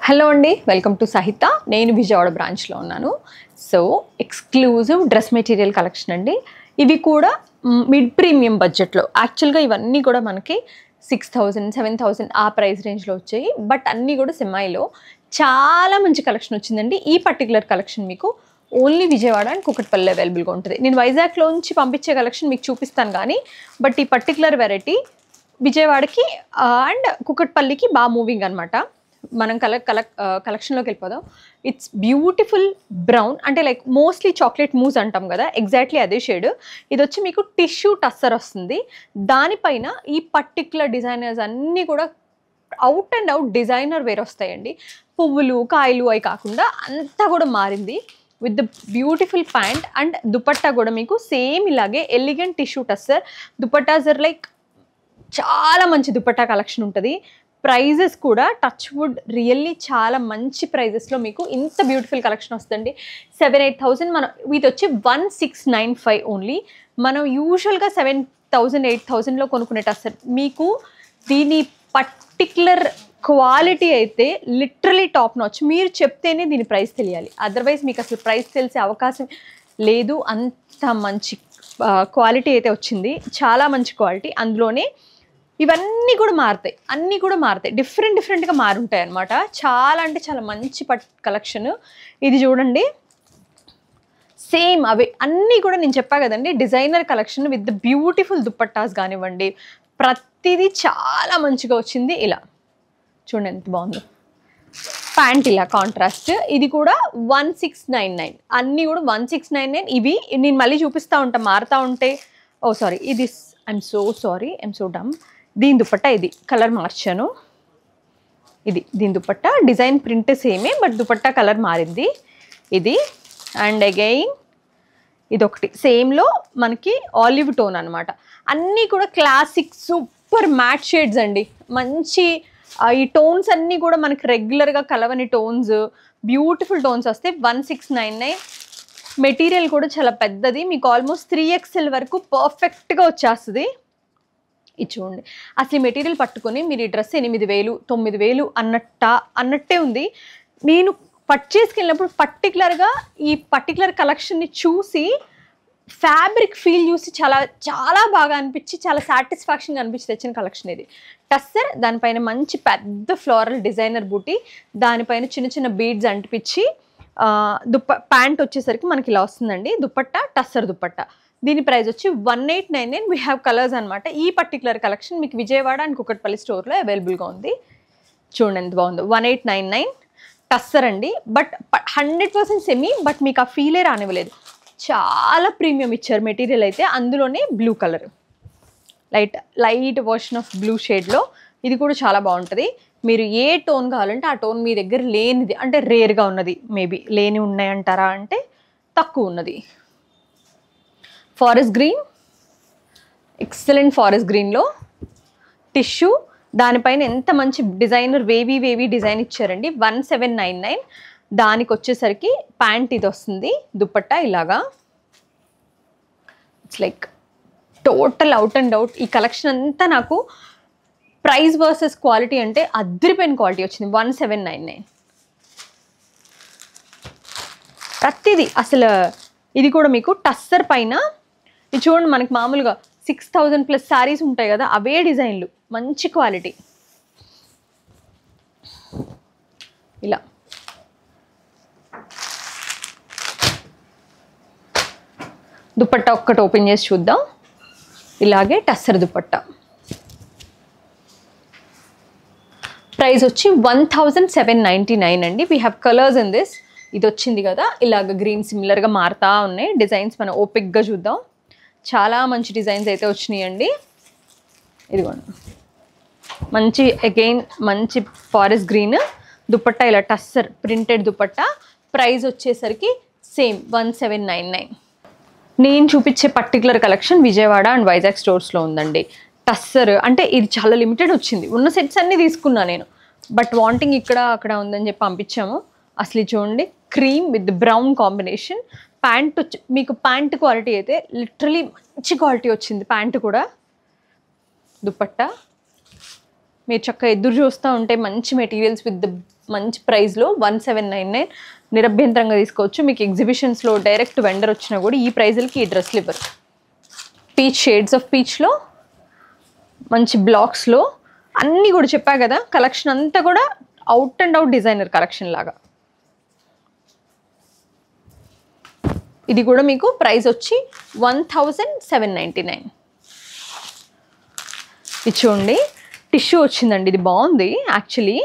Hello అండి, welcome to సహిత. నేను విజయవాడ బ్రాంచ్లో ఉన్నాను. So exclusive dress material collection అండి. ఇవి కూడా మిడ్ ప్రీమియం బడ్జెట్లో. యాక్చువల్గా ఇవన్నీ కూడా మనకి 6000, 7000 ఆ ప్రైస్ రేంజ్లో వచ్చాయి. బట్ అన్నీ కూడా సెమ్మాయిలో చాలా మంచి కలెక్షన్ వచ్చిందండి. ఈ పర్టికులర్ కలెక్షన్ మీకు ఓన్లీ విజయవాడ అండ్ కుకట్పల్లి అవైలబుల్గా ఉంటుంది. నేను వైజాగ్లోంచి పంపించే కలెక్షన్ మీకు చూపిస్తాను కానీ, బట్ ఈ పర్టికులర్ వెరైటీ విజయవాడకి అండ్ కుకట్పల్లికి బాగా మూవింగ్ అనమాట. మనం కలెక్షన్లోకి వెళ్ళిపోదాం. ఇట్స్ బ్యూటిఫుల్ బ్రౌన్, అంటే లైక్ మోస్ట్లీ చాక్లెట్ మూస్ అంటాం కదా, ఎగ్జాక్ట్లీ అదే షేడ్. ఇది వచ్చి మీకు టిష్యూ టస్సర్ వస్తుంది. దానిపైన ఈ పర్టిక్యులర్ డిజైనర్స్ అన్నీ కూడా out and out designer wear వస్తాయండి. పువ్వులు కాయలు అవి కాకుండా అంతా కూడా మారింది. With the beautiful pant and dupatta కూడా మీకు సేమ్ ఇలాగే elegant tissue tussar dupattas are like చాలా మంచి దుపట్టా కలెక్షన్ ఉంటుంది. ప్రైజెస్ కూడా టచ్ వుడ్ రియల్లీ చాలా మంచి ప్రైజెస్లో మీకు ఇంత బ్యూటిఫుల్ కలెక్షన్ వస్తుంది. 7-8,000 మనం ఇది వచ్చి 1695 ఓన్లీ. మనం యూజువల్గా 7,000 8,000లో కొనుక్కునేట అసలు మీకు దీని పర్టిక్యులర్ క్వాలిటీ అయితే లిటరలీ టాప్ నాచ్. మీరు చెప్తేనే దీని ప్రైస్ తెలియాలి, అదర్వైజ్ మీకు అసలు ప్రైస్ తెలిసే అవకాశం లేదు. అంత మంచి క్వాలిటీ అయితే వచ్చింది, చాలా మంచి క్వాలిటీ. అందులోనే ఇవన్నీ కూడా మారుతాయి, అన్నీ కూడా మారుతాయి, డిఫరెంట్గా మారుంటాయి అనమాట. చాలా అంటే చాలా మంచి కలెక్షన్. ఇది చూడండి, సేమ్ అవి అన్నీ కూడా నేను చెప్పా కదండి, designer collection with beautiful dupattas కానివ్వండి, ప్రతిదీ చాలా మంచిగా వచ్చింది. ఇలా చూడండి ఎంత బాగుందో. ప్యాంట్ ఇలా కాంట్రాస్ట్. ఇది కూడా 1699, అన్నీ కూడా 1699. ఇవి నేను మళ్ళీ చూపిస్తూ ఉంటాను, మారుతూ ఉంటే. ఓ సారీ, ఇది ఐఎమ్ సో డమ్. దీని దుపట్టా ఇది కలర్ మార్చాను. ఇది దీని దుపట్టా డిజైన్ ప్రింట్ సేమే, బట్ దుపట్టా కలర్ మారింది ఇది. అండ్ అగైన్ ఇదొకటి సేమ్లో మనకి ఆలివ్ టోన్ అనమాట. అన్నీ కూడా క్లాసిక్ సూపర్ మ్యాట్ షేడ్స్ అండి. మంచి ఈ టోన్స్ అన్నీ కూడా మనకి రెగ్యులర్గా కలవని టోన్స్, బ్యూటిఫుల్ టోన్స్ వస్తాయి. 1699. మెటీరియల్ కూడా చాలా పెద్దది, మీకు ఆల్మోస్ట్ 3XL వరకు పర్ఫెక్ట్గా వచ్చేస్తుంది. ఇది చూడండి, అసలు ఈ మెటీరియల్ పట్టుకొని మీరు ఈ డ్రెస్ 8,000 9,000 అన్నట్టే ఉంది. నేను పర్చేస్కి వెళ్ళినప్పుడు పర్టికులర్గా ఈ పర్టికులర్ కలెక్షన్ని చూసి ఫ్యాబ్రిక్ ఫీల్ చూసి చాలా బాగా అనిపించి, చాలా సాటిస్ఫాక్షన్గా అనిపించి తెచ్చిన కలెక్షన్ ఇది. టస్సర్, దానిపైన మంచి పెద్ద ఫ్లోరల్ డిజైనర్ బూటీ, దానిపైన చిన్న చిన్న బీడ్స్ అంటిపించి ప్యాంట్ వచ్చేసరికి మనకి ఇలా వస్తుందండి. దుపట్టా టస్సర్ దుపట్టా. దీని ప్రైస్ వచ్చి 1899. వీ హ్యావ్ కలర్స్ అనమాట. ఈ పర్టికులర్ కలెక్షన్ మీకు విజయవాడ అండ్ కుకట్పల్లి స్టోర్లో అవైలబుల్గా ఉంది. చూడండి ఎంత బాగుందో. 1899 టస్సర్ అండి, బట్ 100% సెమీ, బట్ మీకు ఆ ఫీలే రానివ్వలేదు. చాలా ప్రీమియం ఇచ్చారు మెటీరియల్ అయితే. అందులోనే blue colour, light version of blue షేడ్లో. ఇది కూడా చాలా బాగుంటుంది. మీరు ఏ టోన్ కావాలంటే ఆ టోన్ మీ దగ్గర లేనిది, అంటే రేర్గా ఉన్నది, మేబీ లేని ఉన్నాయంటారా అంటే తక్కువ ఉన్నది. ఫారెస్ట్ గ్రీన్, ఎక్సలెంట్ ఫారెస్ట్ గ్రీన్లో టిష్యూ, దానిపైన ఎంత మంచి డిజైనర్ వేవీ డిజైన్ ఇచ్చారండి. 1799. దానికి వచ్చేసరికి ప్యాంట్ ఇది వస్తుంది, దుపట్టా ఇలాగా. It's like total out and out. ఈ కలెక్షన్ అంతా నాకు ప్రైస్ వర్సెస్ క్వాలిటీ అంటే అద్దరిపోయిన క్వాలిటీ వచ్చింది. 1799 ప్రతిదీ అసలు. ఇది కూడా మీకు టస్సర్ పైన ఇది చూడండి, మనకి మామూలుగా 6000+ శారీస్ ఉంటాయి కదా, అవే డిజైన్లు, మంచి క్వాలిటీ. ఇలా దుపట్టా ఒక్కటి ఓపెన్ చేసి చూద్దాం. ఇలాగే టస్సర్ దుపట్టా. ప్రైస్ వచ్చి 1799 అండి. We have colours in this. ఇది వచ్చింది కదా, ఇలాగ గ్రీన్ సిమిలర్గా మారుతూ ఉన్నాయి డిజైన్స్. మనం ఓపిక్గా చూద్దాం. చాలా మంచి డిజైన్స్ అయితే వచ్చినాయండి. ఇదిగోండి, మంచి అగైన్ మంచి ఫారెస్ట్ గ్రీన్ దుపట్టా, ఇలా టస్సర్ ప్రింటెడ్ దుపట్టా. ప్రైస్ వచ్చేసరికి సేమ్ 1799. నేను చూపించే particular collection Vijayawada and Vizag స్టోర్స్లో ఉందండి. టస్సర్ అంటే ఇది చాలా లిమిటెడ్ వచ్చింది. ఉన్న సెట్స్ అన్నీ తీసుకున్నా నేను, బట్ వాంటింగ్ ఇక్కడ అక్కడ ఉందని చెప్పి పంపించాము. అసలు చూడండి, cream with brown combination. Pant మీకు ప్యాంట్ క్వాలిటీ అయితే లిటరలీ మంచి క్వాలిటీ వచ్చింది. ప్యాంట్ కూడా, దుపట్టా మీరు చక్కగా ఎదురు చూస్తూ ఉంటే మంచి మెటీరియల్స్ విత్ ద మంచి ప్రైస్లో 1799 నిరభ్యంతరంగా తీసుకోవచ్చు. మీకు ఎగ్జిబిషన్స్లో డైరెక్ట్ వెండర్ వచ్చినా కూడా ఈ ప్రైజులకి ఈ డ్రెస్లు ఇవ్వరు. పీచ్ షేడ్స్ ఆఫ్ పీచ్లో మంచి బ్లాక్స్లో అన్నీ కూడా చెప్పా కదా, కలెక్షన్ అంతా కూడా out and out designer collection లాగా. ఇది కూడా మీకు ప్రైస్ వచ్చి 1799. ఇది చూడండి, టిష్యూ వచ్చిందండి. ఇది బాగుంది యాక్చువల్లీ,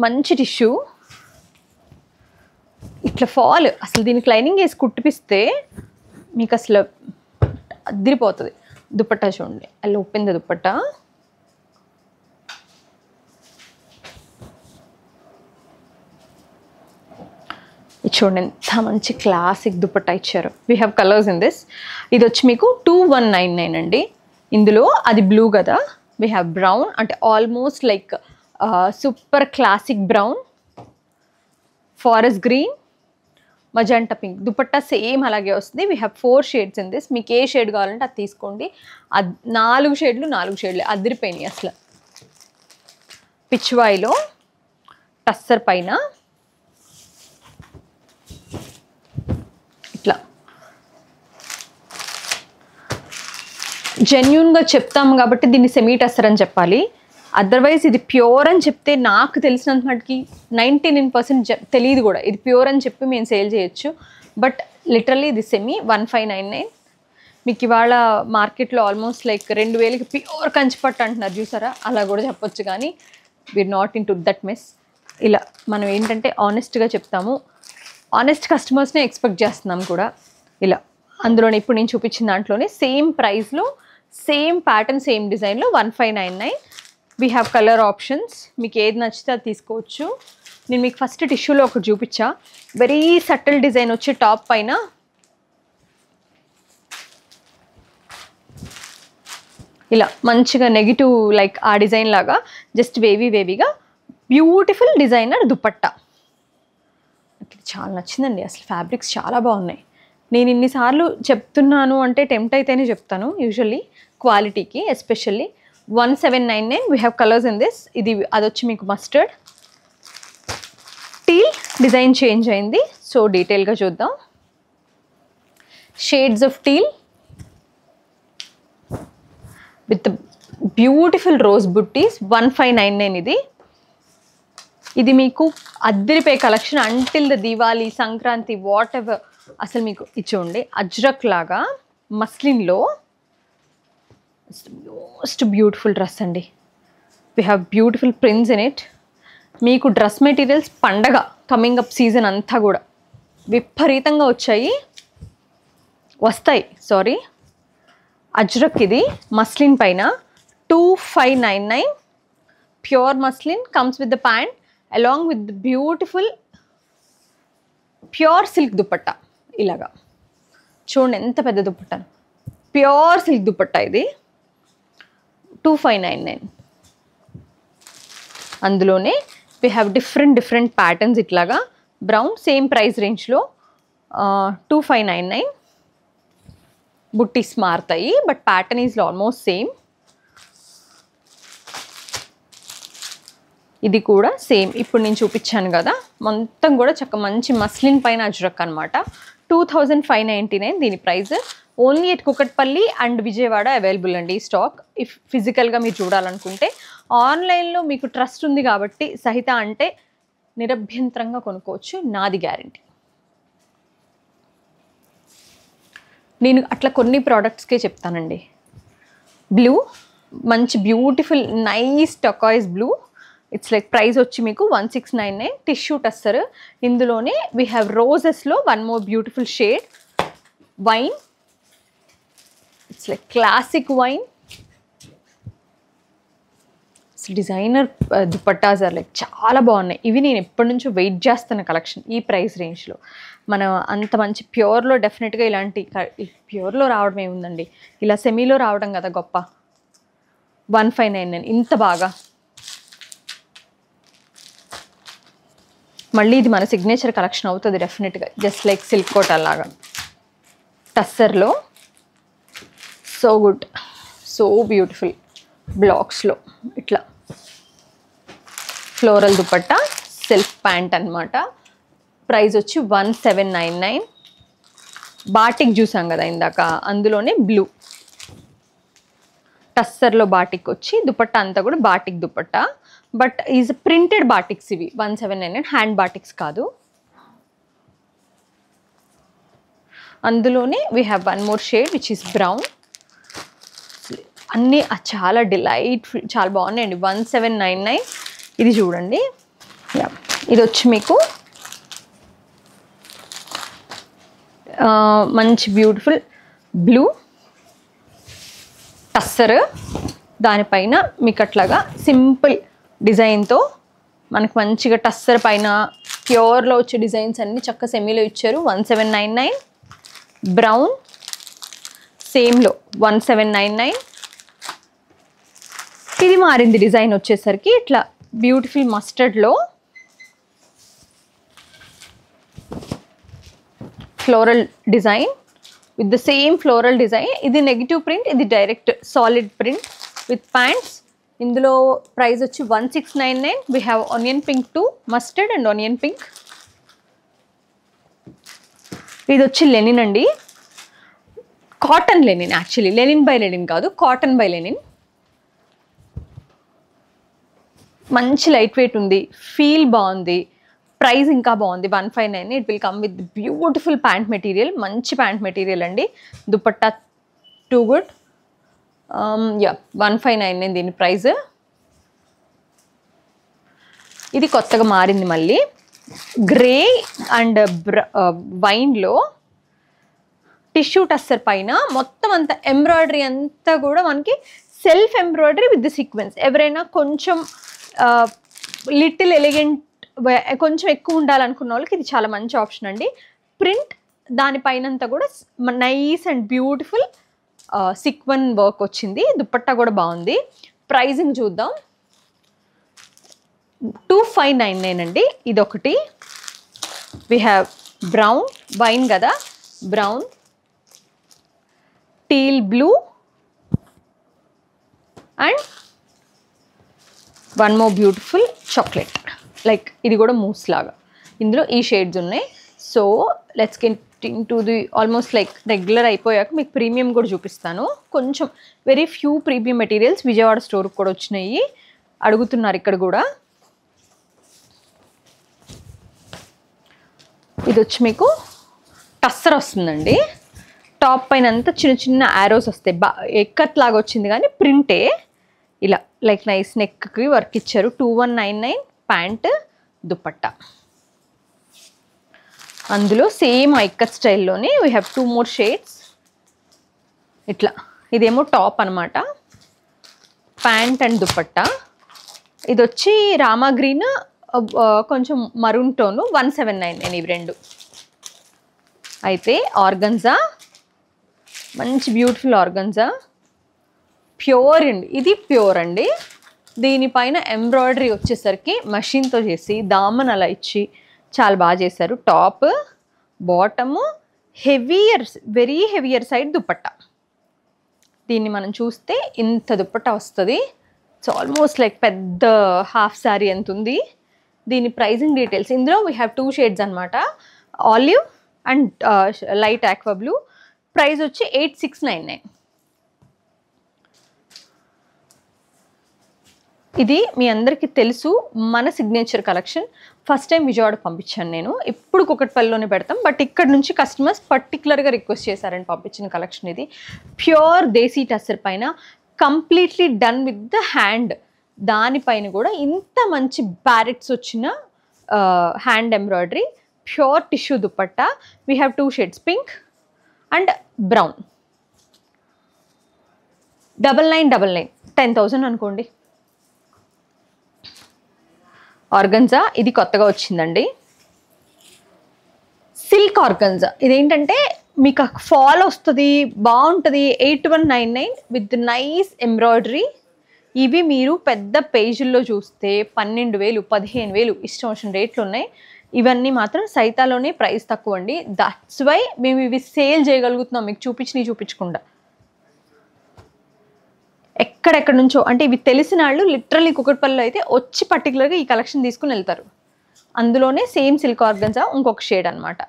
మంచి టిష్యూ. ఇట్లా ఫాల్ అసలు దీనికి లైనింగ్ వేసి కుట్టిపిస్తే మీకు అసలు అదిరిపోతుంది. దుపట్టా చూడండి, అలా ఓపెన్ ద దుపట్టా. చూడండి ఎంత మంచి క్లాసిక్ దుపట్టా ఇచ్చారు. We have colours in this. ఇది వచ్చి మీకు 2199 అండి. ఇందులో అది బ్లూ కదా, వీ హ్యావ్ బ్రౌన్, అంటే almost like super classic brown, forest green, magenta pink. Dupatta same అలాగే వస్తుంది. We have 4 shades in this. మీకు ఏ షేడ్ కావాలంటే అది తీసుకోండి. 4 షేడ్లు అదిరిపోయినాయి అసలు. పిచ్వాయిలో టస్సర్ పైన ఇట్లా జెన్యూన్గా చెప్తాము కాబట్టి దీన్ని సెమీ టస్సర్ అని చెప్పాలి. అదర్వైజ్ ఇది ప్యూర్ అని చెప్తే నాకు తెలిసినంత మటుకి 99% తెలియదు కూడా. ఇది ప్యూర్ అని చెప్పి మేము సేల్ చేయొచ్చు. బట్ లిటరల్లీ ఇది సెమీ 1599. మీకు ఇవాళ మార్కెట్లో ఆల్మోస్ట్ లైక్ 2000కి ప్యూర్ కంచిపట్టు అంటున్నారు చూసారా, అలా కూడా చెప్పొచ్చు. కానీ we are not into that mess. ఇలా మనం ఏంటంటే ఆనెస్ట్గా చెప్తాము, ఆనెస్ట్ కస్టమర్స్నే ఎక్స్పెక్ట్ చేస్తున్నాం కూడా. ఇలా అందులోనే ఇప్పుడు నేను చూపించిన దాంట్లోనే సేమ్ ప్రైస్లో సేమ్ ప్యాటర్న్ సేమ్ డిజైన్లో 1599. వీ హ్యావ్ కలర్ ఆప్షన్స్, మీకు ఏది నచ్చితే అది తీసుకోవచ్చు. నేను మీకు ఫస్ట్ టిష్యూలో ఒకటి చూపించా, వెరీ సటిల్ డిజైన్ వచ్చి టాప్ పైన ఇలా మంచిగా నెగిటివ్ లైక్ ఆ డిజైన్ లాగా జస్ట్ వేవీగా బ్యూటిఫుల్ డిజైనర్ దుపట్టా. చాలా నచ్చిందండి అసలు, ఫ్యాబ్రిక్స్ చాలా బాగున్నాయి. నేను ఇన్నిసార్లు చెప్తున్నాను అంటే టెంప్ట్ అయితేనే చెప్తాను యూజువల్లీ క్వాలిటీకి. Especially 1799. We have colours in this. ఇది అదొచ్చి మీకు మస్టర్డ్, టీల్ డిజైన్ చేంజ్ అయింది. సో డీటెయిల్గా చూద్దాం. Shades of teal with beautiful rose బుట్టీస్. 1599 ఇది మీకు అద్దరిపోయే collection. Until the Diwali, Sankranti, whatever. అసలు మీకు ఇచ్చుండి అజ్రక్ లాగా మస్లిన్లో మోస్ట్ బ్యూటిఫుల్ డ్రెస్ అండి. We have beautiful prints in it. మీకు డ్రెస్ మెటీరియల్స్ పండగ కమింగ్ అప్ సీజన్ అంతా కూడా విపరీతంగా వస్తాయి. అజ్రక్ ఇది మస్లిన్ పైన 2599. Pure muslin comes with the pant along with the beautiful pure silk dupatta. ఇలాగా చూడండి ఎంత పెద్ద దుపట్టా, ప్యూర్ సిల్క్ దుపట్టా. ఇది 2599. అందులోనే వీ హ్యావ్ డిఫరెంట్ ప్యాటర్న్స్. ఇట్లాగా బ్రౌన్ సేమ్ ప్రైస్ రేంజ్లో 2599. బుట్టీస్ మారుతాయి but pattern is almost same. ఇది కూడా సేమ్ ఇప్పుడు నేను చూపించాను కదా, మొత్తం కూడా మంచి మస్లిన్ పైన అజ్రక్ అనమాట. 2599 దీని price. Only at Kukatpally and Vijayawada available అండి ఈ స్టాక్. ఇఫ్ ఫిజికల్గా మీరు చూడాలనుకుంటే, ఆన్లైన్లో మీకు ట్రస్ట్ ఉంది కాబట్టి సహిత అంటే నిరభ్యంతరంగా కొనుక్కోవచ్చు, నాది గ్యారంటీ. నేను అట్లా కొన్ని ప్రోడక్ట్స్కే చెప్తానండి. బ్లూ మంచి beautiful nice turquoise blue. It's like price వచ్చి మీకు 1699. టిష్యూ టస్సర్. ఇందులోనే వీ హ్యావ్ రోజెస్లో one more beautiful shade wine. It's like classic wine. Designer dupattas are like చాలా బాగున్నాయి. ఇవి నేను ఎప్పటి నుంచో వెయిట్ చేస్తున్న కలెక్షన్ ఈ ప్రైస్ రేంజ్లో. మనం అంత మంచి ప్యూర్లో డెఫినెట్గా ఇలాంటి ప్యూర్లో రావడం ఏముందండి, ఇలా సెమీలో రావడం కదా గొప్ప. 1599 ఇంత బాగా. మళ్ళీ ఇది మన సిగ్నేచర్ కలెక్షన్ అవుతుంది డెఫినెట్గా, జస్ట్ లైక్ సిల్క్ కోట్ అలాగా టస్సర్లో. సో గుడ్, సో బ్యూటిఫుల్ బ్లాక్స్లో ఇట్లా ఫ్లోరల్ దుపట్టా, సెల్ఫ్ ప్యాంట్ అనమాట. ప్రైస్ వచ్చి 1799. బాటిక్ చూసాం కదా ఇందాక, అందులోనే బ్లూ టస్సర్లో బాటిక్ వచ్చి దుపట్టా అంతా కూడా batik dupatta. But is printed batiks ఇవి. 1799 హ్యాండ్ బాటిక్స్ కాదు. అందులోనే we have one more shade which is brown. అన్నీ చాలా డిలైట్ఫుల్, చాలా బాగున్నాయండి. 1799. ఇది చూడండి, ఇది వచ్చి మీకు మంచి బ్యూటిఫుల్ బ్లూ టస్సర్, దానిపైన మీకు అట్లాగా సింపుల్ డిజైన్తో మనకు మంచిగా టస్సర్ పైన ప్యూర్లో వచ్చే డిజైన్స్ అన్నీ చక్క సెమీలో ఇచ్చారు. 1799. బ్రౌన్ సేమ్లో 1799. ఇది మారింది డిజైన్ వచ్చేసరికి ఇట్లా బ్యూటిఫుల్ మస్టర్డ్లో floral design with the same floral design. ఇది నెగిటివ్ ప్రింట్, ఇది direct solid print with pants. ఇందులో ప్రైస్ వచ్చి 1699. We have onion pink to mustard and onion pink. ఇది వచ్చి లెనిన్ అండి, cotton linen. Actually linen by linen కాదు, cotton by linen. మంచి light weight ఉంది, ఫీల్ బాగుంది, ప్రైస్ ఇంకా బాగుంది. 159. It will come with beautiful pant material, మంచి ప్యాంట్ మెటీరియల్ అండి. Dupatta too good. 159 దీని ప్రైస్. ఇది కొత్తగా మారింది మళ్ళీ, గ్రే అండ్ వైన్లో టిష్యూ టస్సర్ పైన మొత్తం అంతా ఎంబ్రాయిడరీ అంతా కూడా మనకి self embroidery with the sequence. ఎవరైనా కొంచెం లిటిల్ ఎలిగెంట్, కొంచెం ఎక్కువ ఉండాలనుకున్న వాళ్ళకి ఇది చాలా మంచి ఆప్షన్ అండి. ప్రింట్ దానిపైనంతా కూడా nice and beautiful sequin work వచ్చింది. దుపట్టా కూడా బాగుంది. ప్రైజింగ్ చూద్దాం. 2599 అండి. ఇదొకటి. వీ హ్యావ్ బ్రౌన్ వైన్ కదా, brown, teal blue and one more beautiful chocolate. Like ఇది కూడా మూస్ లాగా. ఇందులో ఈ షేడ్స్ ఉన్నాయి. So let's get in to the almost like regular అయిపోయాక మీకు ప్రీమియం కూడా చూపిస్తాను. కొంచెం very few premium materials Vijayawada స్టోర్కి కూడా వచ్చినాయి, అడుగుతున్నారు ఇక్కడ కూడా. ఇది వచ్చి మీకు టస్సర్ వస్తుందండి. టాప్ పైన అంతా చిన్న చిన్న యారోస్ వస్తాయి. ఎక్కత్ లాగా వచ్చింది కానీ ప్రింటే ఇలా లైక్ నైస్ నెక్కి వర్క్ ఇచ్చారు. 2199 ప్యాంట్ దుపట్టా. అందులో సేమ్ ఐకత్ స్టైల్లోనే వీ హ్యావ్ 2 more షేడ్స్. ఇట్లా ఇదేమో టాప్ అనమాట, ప్యాంట్ అండ్ దుపట్టా. ఇది వచ్చి రామా గ్రీన్, కొంచెం మరూన్ టోను. 1799 ఇవి రెండు. అయితే ఆర్గన్జా, మంచి బ్యూటిఫుల్ ఆర్గన్జా, ప్యూర్ అండి. ఇది ప్యూర్ అండి. దీనిపైన ఎంబ్రాయిడరీ వచ్చేసరికి మషిన్తో చేసి దామన్ అలా ఇచ్చి చాలా బాగా చేశారు. Top, bottom, heavier, very heavier side dupatta. దీన్ని మనం చూస్తే ఇంత దుపట్టా వస్తుంది. ఇట్స్ ఆల్మోస్ట్ లైక్ పెద్ద హాఫ్ శారీ ఎంత ఉంది. దీని ప్రైజింగ్ డీటెయిల్స్ ఇందులో వీ హ్యావ్ 2 షేడ్స్ అనమాట, olive and light aqua blue. Price వచ్చి 8699. ఇది మీ అందరికీ తెలుసు, మన signature collection. First time Vijayawada పంపించాను నేను. ఇప్పుడు కుకట్పల్లిలోనే పెడతాం, బట్ ఇక్కడ నుంచి కస్టమర్స్ పర్టికులర్గా రిక్వెస్ట్ చేశారని పంపించిన కలెక్షన్ ఇది. ప్యూర్ దేశీ టస్సర్ పైన completely done with the hand. దానిపైన కూడా ఇంత మంచి ప్యారెట్స్ వచ్చిన hand embroidery, pure tissue dupatta. We have 2 shades, pink and brown. 9999, 10,000 అనుకోండి. ఆర్గన్జా ఇది కొత్తగా వచ్చిందండి, సిల్క్ ఆర్గన్జా. ఇదేంటంటే మీకు ఫాల్ వస్తుంది, బాగుంటుంది. 8199 విత్ నైస్ ఎంబ్రాయిడరీ. ఇవి మీరు పెద్ద పేజీల్లో చూస్తే 12,000, 15,000 ఇష్టం వచ్చిన రేట్లు ఉన్నాయి. ఇవన్నీ మాత్రం సైతాలోనే ప్రైస్ తక్కువ అండి. దట్స్ వై మేము ఇవి సేల్ చేయగలుగుతున్నాం, మీకు చూపించకుండా. ఎక్కడెక్కడ నుంచో, అంటే ఇవి తెలిసిన వాళ్ళు లిటరల్లీ కుకట్పల్లిలో అయితే వచ్చి పర్టికులర్గా ఈ కలెక్షన్ తీసుకుని వెళ్తారు. అందులోనే సేమ్ సిల్క్ ఆర్గన్జా ఇంకొక షేడ్ అనమాట.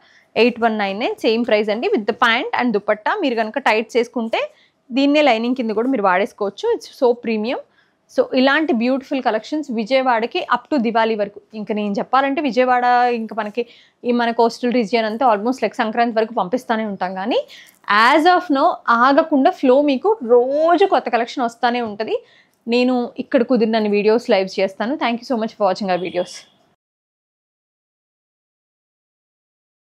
8199 సేమ్ ప్రైస్ అండి. With the pant and dupatta. మీరు కనుక టైట్ చేసుకుంటే దీన్నే లైనింగ్ కింద కూడా మీరు వాడేసుకోవచ్చు. It's so premium. సో ఇలాంటి బ్యూటిఫుల్ కలెక్షన్స్ విజయవాడకి అప్ టు దివాళీ వరకు. ఇంకా నేను చెప్పాలంటే విజయవాడ ఇంకా మనకి ఈ మన కోస్టల్ రీజియన్ అంతా ఆల్మోస్ట్ లైక్ సంక్రాంతి వరకు పంపిస్తూనే ఉంటాం. కానీ యాజ్ ఆఫ్ నో ఆగకుండా ఫ్లో మీకు రోజు కొత్త కలెక్షన్ వస్తూనే ఉంటుంది. నేను ఇక్కడ కుదిరినన్ని వీడియోస్ లైవ్ చేస్తాను. Thank you so much for watching our videos.